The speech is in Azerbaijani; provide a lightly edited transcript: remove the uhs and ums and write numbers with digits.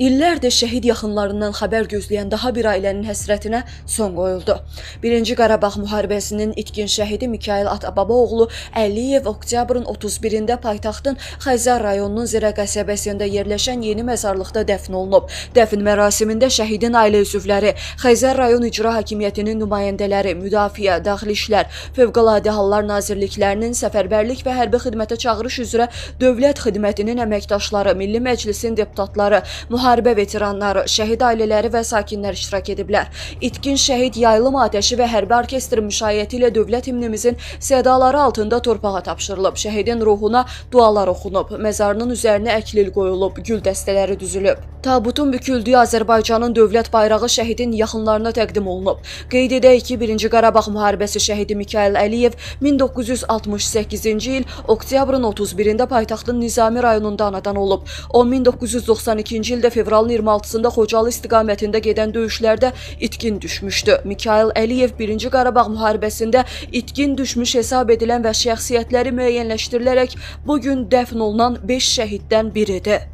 İllərdir şəhid yaxınlarından xəbər gözləyən daha bir ailənin həsrətinə son qoyuldu. 1-ci Qarabağ müharibəsinin itkin şəhidi Mikayıl Atababaoğlu Əliyev oktyabrın 31-də paytaxtın Xəzər rayonunun Zirə qəsəbəsində yerləşən yeni məzarlıqda dəfn olunub. Dəfn mərasimində şəhidin ailə üzvləri, Xəzər rayon icra hakimiyyətinin nümayəndələri, Müdafiə, Daxili İşlər, Fövqəladə Hallar Nazirliklərinin səfərbərlik və hərbi xidmətə çağırış üzrə Dövlət Xidmətinin əməkdaşları, Milli Məclisin deputatları, müharibə veteranları, şəhid ailələri və sakinlər iştirak ediblər. İtkin şəhid yaylım atəşi və hərbi orkestrin müşayiəti ilə dövlət himnimizin sədaları altında torpağa tapşırılıb. Şəhidin ruhuna dualar oxunub, məzarının üzərinə əklil qoyulub, gül dəstələri düzülüb. Tabutun büküldüyü Azərbaycanın dövlət bayrağı şəhidin yaxınlarına təqdim olunub. Qeyd edək ki, 1-ci Qarabağ müharibəsi şəhidi Mikayıl Əliyev 1968-ci il oktyabrın 31-də paytaxtın Nizami rayonunda anadan olub. O 1992-ci ildə fevralın 26-sında Xocalı istiqamətində gedən döyüşlərdə itkin düşmüşdü. Mikayıl Əliyev 1-ci Qarabağ müharibəsində itkin düşmüş hesab edilən və şəxsiyyətləri müəyyənləşdirilərək bugün dəfn olunan 5 şəhiddən biridir.